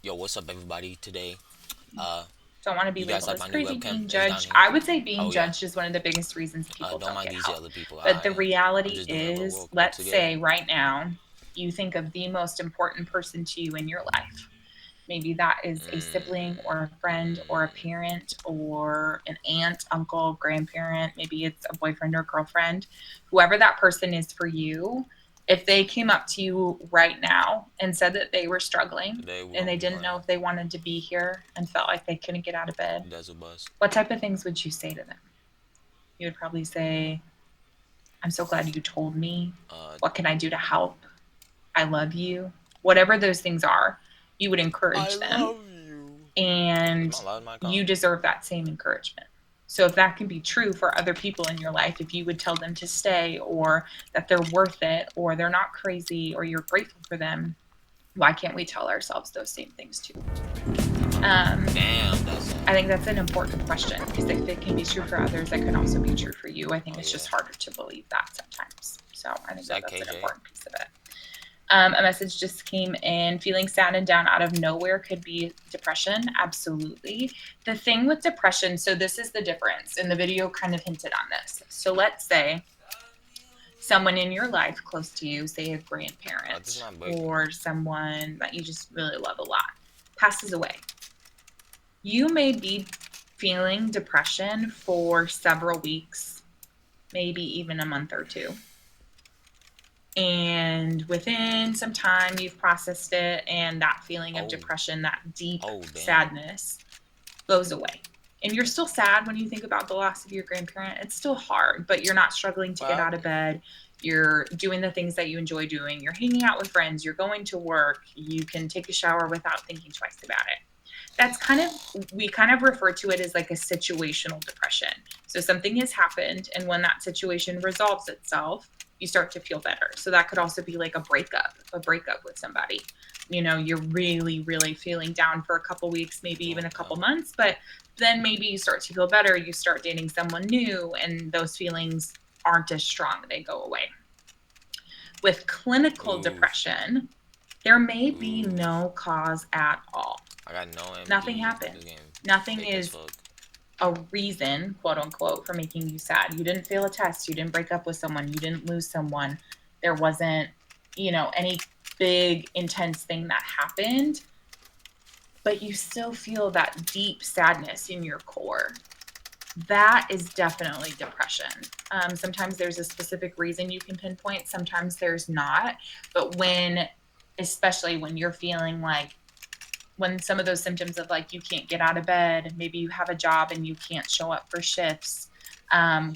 Yo, what's up, everybody? Today, uh, Don't want to be you guys labeled like as my new crazy, webcam? being It's down judged. here. I would say being Oh yeah. judged is one of the biggest reasons people Don't don't mind get these help. other people. But the I'm reality just doing a little is, real quick let's today. say right now, you think of the most important person to you in your life. Maybe that is a sibling or a friend or a parent or an aunt, uncle, grandparent. Maybe it's a boyfriend or girlfriend. Whoever that person is for you, if they came up to you right now and said that they were struggling Today we're and gonna they be didn't know playing if they wanted to be here and felt like they couldn't get out of bed, Desert Bus. what type of things would you say to them? You would probably say, I'm so glad you told me. Uh, What can I do to help? I love you. Whatever those things are, you would I encourage them, love you. Am and I loud, Mike? you deserve that same encouragement. So if that can be true for other people in your life, if you would tell them to stay, or that they're worth it, or they're not crazy, or you're grateful for them, why can't we tell ourselves those same things too? Um, Damn, that's I think that's an important question because if it can be true for others, it can also be true for you. I think oh it's yeah. just harder to believe that sometimes. So I Is think that that that's an KJ? important piece of it. A message just came in. Feeling sad and down out of nowhere could be depression. Absolutely. The thing with depression, so this is the difference, and the video kind of hinted on this. So let's say someone in your life close to you, say a This is grandparent not breaking. or someone that you just really love a lot, passes away. You may be feeling depression for several weeks, maybe even a month or two. And within some time, you've processed it, and that feeling of Oh, depression, that deep oh damn. sadness, goes away. And you're still sad when you think about the loss of your grandparent. It's still hard, but you're not struggling to What get out of happened? bed. You're doing the things that you enjoy doing. You're hanging out with friends. You're going to work. You can take a shower without thinking twice about it. That's kind of, we kind of refer to it as like a situational depression. So something has happened, and when that situation resolves itself, you start to feel better. So that could also be like a breakup with somebody. You know, you're really, really feeling down for a couple weeks, maybe even Join a couple now. months, but then maybe you start to feel better. You start dating someone new, and those feelings aren't as strong, they go away. With clinical Ooh, depression, there may be ooh. no cause at all. I got no Nothing MD. This happened. game Nothing fake as is fuck. a reason, quote unquote, for making you sad. You didn't fail a test. You didn't break up with someone. You didn't lose someone. There wasn't, any big, intense thing that happened, but you still feel that deep sadness in your core. That is definitely depression. Sometimes there's a specific reason you can pinpoint, sometimes there's not. But especially when you're feeling like, when some of those symptoms of like you can't get out of bed, maybe you have a job and you can't show up for shifts,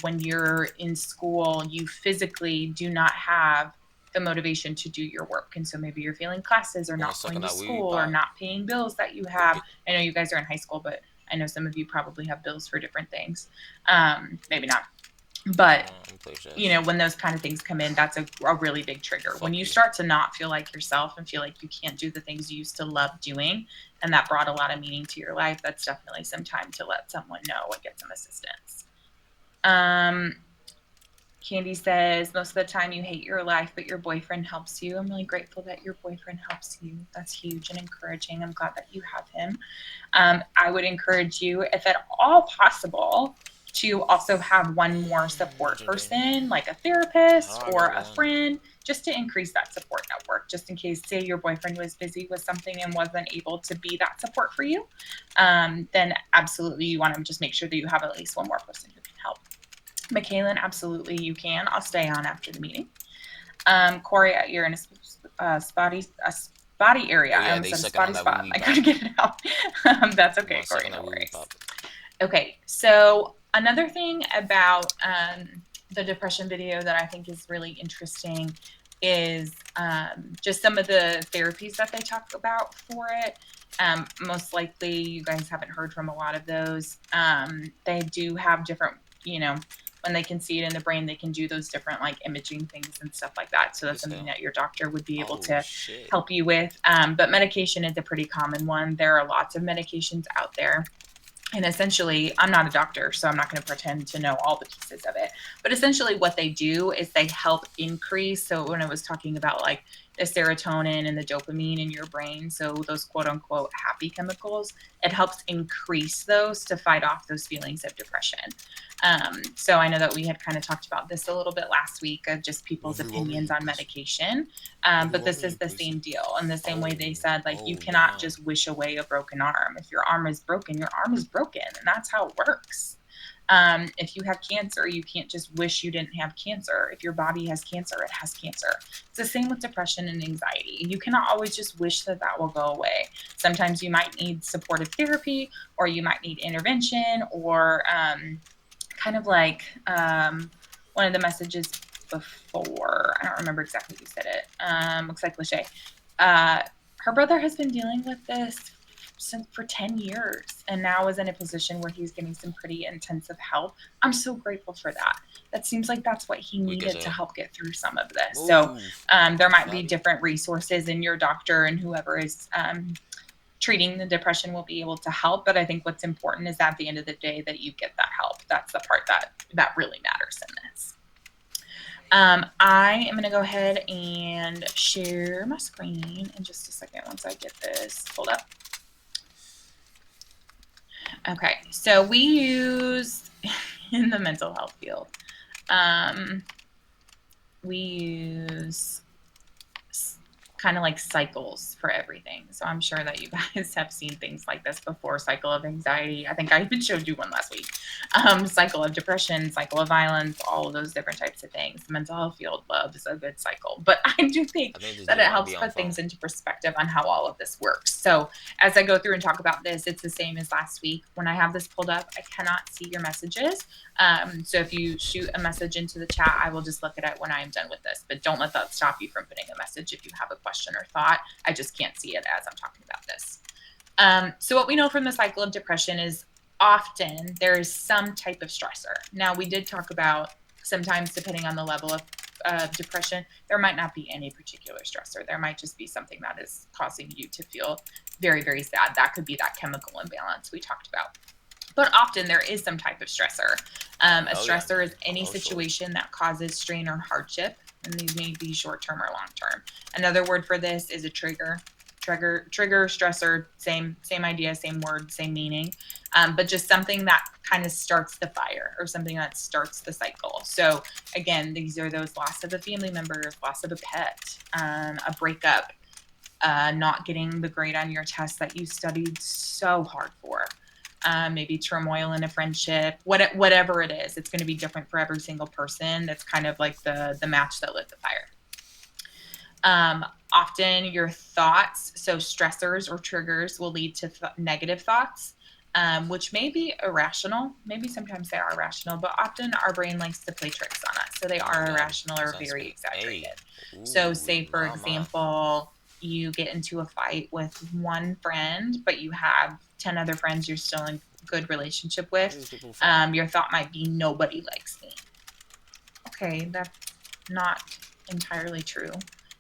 when you're in school, you physically do not have the motivation to do your work. And so maybe you're feeling classes or Wanna not suck going on to that weed school or pot? not paying bills that you Cook have. it. I know you guys are in high school, but I know some of you probably have bills for different things. Maybe not. But I'm play chess. when those kind of things come in, that's a really big trigger. When Fuck you you. start to not feel like yourself and feel like you can't do the things you used to love doing, and that brought a lot of meaning to your life, that's definitely some time to let someone know and get some assistance. Um, Candy says, most of the time you hate your life, but your boyfriend helps you. I'm really grateful that your boyfriend helps you. That's huge and encouraging. I'm glad that you have him. I would encourage you, if at all possible, to also have one more support Legendary. person, like a How therapist I or got a one? friend, just to increase that support network, just in case, say, your boyfriend was busy with something and wasn't able to be that support for you. Then absolutely you want to just make sure that you have at least one more person who can help. Michaelan, absolutely you can. I'll stay on after the meeting. Corey, you're in a spotty area. Oh I yeah, almost they said a sucking on spotty that spot. wee I pop. gotta get it out. That's I'm okay, gonna suck Corey. on No that wee worries. pop. Okay, so another thing about the depression video that I think is really interesting is just some of the therapies that they talk about for it. Most likely, you guys haven't heard from a lot of those. They do have different, when they can see it in the brain, they can do those different like imaging things and stuff like that. So that's This something hell. that your doctor would be able Oh to shit. help you with. But medication is a pretty common one. There are lots of medications out there, and essentially, I'm not a doctor, so I'm not going to pretend to know all the pieces of it, but essentially what they do is they help increase. So when I was talking about like the serotonin and the dopamine in your brain. So those quote unquote happy chemicals, it helps increase those to fight off those feelings of depression. So I know that we had kind of talked about this a little bit last week of just people's opinions on medication. But this is the same deal. In the same way they said, like, you cannot just wish away a broken arm. If your arm is broken, your arm is broken. And that's how it works. If you have cancer, you can't just wish you didn't have cancer. If your body has cancer, it has cancer. It's the same with depression and anxiety. You cannot always just wish that that will go away. Sometimes you might need supportive therapy, or you might need intervention, or kind of like one of the messages before, I don't remember exactly who said it. Looks like Lachey. Her brother has been dealing with this for 10 years and now is in a position where he's getting some pretty intensive help. I'm so grateful for that. That seems like that's what he needed to help get through some of this. So there might be different resources in your doctor, and whoever is treating the depression will be able to help. But I think what's important is at the end of the day that you get that help. That's the part that really matters in this. I am going to go ahead and share my screen in just a second once I get this pulled up. Okay, so we use, in the mental health field, we use kind of like cycles for everything. So I'm sure that you guys have seen things like this before. Cycle of anxiety. I think I even showed you one last week. Cycle of depression, cycle of violence, all of those different types of things. The mental health field loves a good cycle. But I do think that it helps put things into perspective on how all of this works. So as I go through and talk about this, it's the same as last week. When I have this pulled up, I cannot see your messages. So if you shoot a message into the chat, I will just look at it when I am done with this. But don't let that stop you from putting a message if you have a question or thought. I just can't see it as I'm talking about this. So what we know from the cycle of depression is often there is some type of stressor. Now, we did talk about sometimes, depending on the level of depression, there might not be any particular stressor. There might just be something that is causing you to feel very, very sad. That could be that chemical imbalance we talked about. But often there is some type of stressor. A stressor is any situation that causes strain or hardship, and these may be short-term or long-term. Another word for this is a trigger. Trigger, stressor, same idea, same word, same meaning, but just something that kind of starts the fire or something that starts the cycle. So again, these are those loss of a family member, loss of a pet, a breakup, not getting the grade on your test that you studied so hard for. Maybe turmoil in a friendship, whatever it is, it's going to be different for every single person. That's kind of like the match that lit the fire. Often your thoughts, so stressors or triggers, will lead to negative thoughts, which may be irrational. Maybe sometimes they are rational, but often our brain likes to play tricks on us. So they are irrational or very exaggerated. So say, for example, you get into a fight with one friend, but you have 10 other friends you're still in good relationship with. Your thought might be, nobody likes me. Okay, that's not entirely true.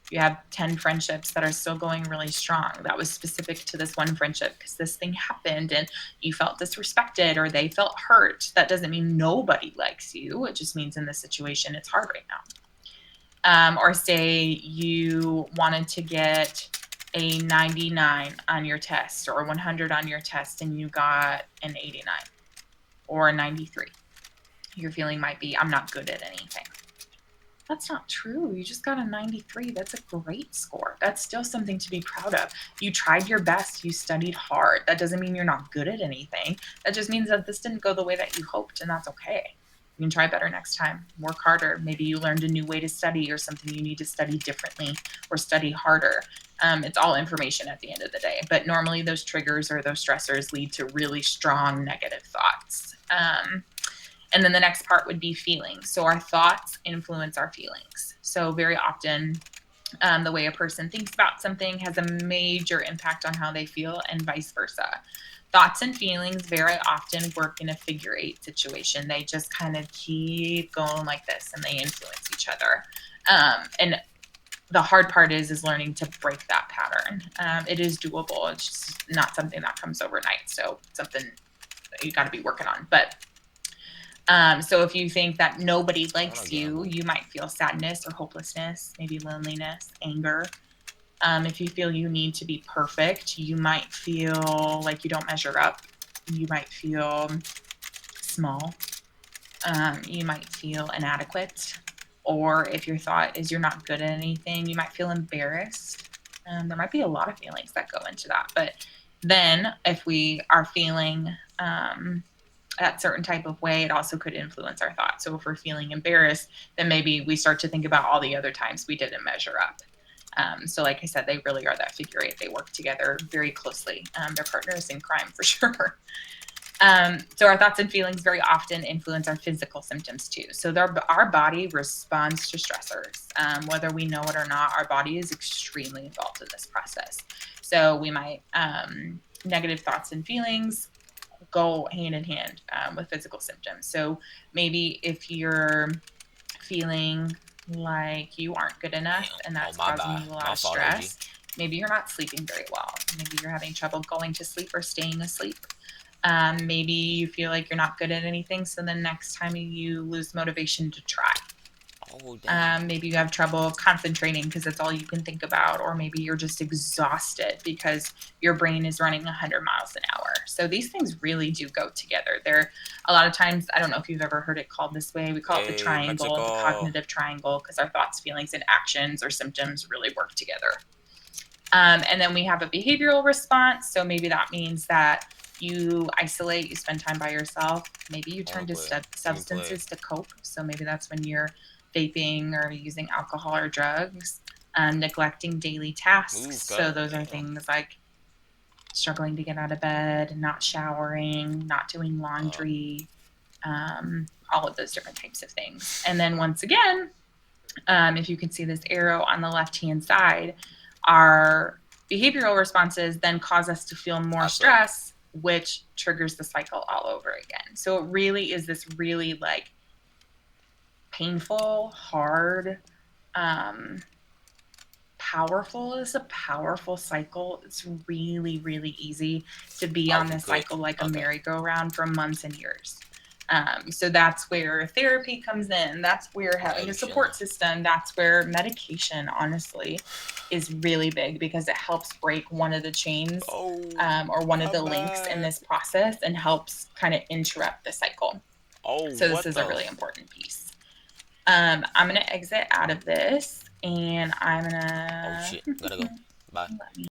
You have 10 friendships that are still going really strong. That was specific to this one friendship because this thing happened and you felt disrespected or they felt hurt. That doesn't mean nobody likes you. It just means in this situation, it's hard right now. Or say you wanted to get a 99 on your test or 100 on your test and you got an 89 or a 93. Your feeling might be, I'm not good at anything. That's not true. You just got a 93. That's a great score. That's still something to be proud of. You tried your best. You studied hard. That doesn't mean you're not good at anything. That just means that this didn't go the way that you hoped, and that's okay. You can try better next time. Work harder. Maybe you learned a new way to study or something you need to study differently or study harder. It's all information at the end of the day. But normally those triggers or those stressors lead to really strong negative thoughts. And then the next part would be feelings. So our thoughts influence our feelings. So very often, the way a person thinks about something has a major impact on how they feel, and vice versa. Thoughts and feelings very often work in a figure eight situation. They just kind of keep going like this, and they influence each other. And the hard part is learning to break that pattern. It is doable. It's just not something that comes overnight. So something that you got to be working on. But so if you think that nobody likes you, you might feel sadness or hopelessness, maybe loneliness, anger. If you feel you need to be perfect, you might feel like you don't measure up. You might feel small. You might feel inadequate. Or if your thought is you're not good at anything, you might feel embarrassed. There might be a lot of feelings that go into that. But then if we are feeling that certain type of way, it also could influence our thoughts. So if we're feeling embarrassed, then maybe we start to think about all the other times we didn't measure up. So like I said, they really are that figure eight. They work together very closely. They're partners in crime for sure. So our thoughts and feelings very often influence our physical symptoms too. So our body responds to stressors. Whether we know it or not, our body is extremely involved in this process. So we might, negative thoughts and feelings go hand in hand with physical symptoms. So maybe if you're feeling like you aren't good enough and that's causing you a lot of stress, maybe you're not sleeping very well. Maybe you're having trouble going to sleep or staying asleep. Maybe you feel like you're not good at anything, so then next time you lose motivation to try. Maybe you have trouble concentrating because that's all you can think about, or maybe you're just exhausted because your brain is running 100 miles an hour. So these things really do go together. They're a lot of times, I don't know if you've ever heard it called this way. We call it the triangle, the cognitive triangle, because our thoughts, feelings, and actions or symptoms really work together. And then we have a behavioral response. So maybe that means that you isolate, you spend time by yourself. Maybe you turn to substances to cope. So maybe that's when you're vaping or using alcohol or drugs, neglecting daily tasks. So those are things like struggling to get out of bed, not showering, not doing laundry, all of those different types of things. And then once again, if you can see this arrow on the left-hand side, our behavioral responses then cause us to feel more stress, which triggers the cycle all over again. So it really is this really like painful, hard, powerful. It's a powerful cycle. It's really, really easy to be on this cycle like a merry-go-round for months and years. So that's where therapy comes in. That's where having a support system, that's where medication, honestly, is really big because it helps break one of the chains or one of the links in this process and helps kind of interrupt the cycle. So this is a really important piece. I'm going to exit out of this and I'm going to... Oh, shit. Gotta go. Bye.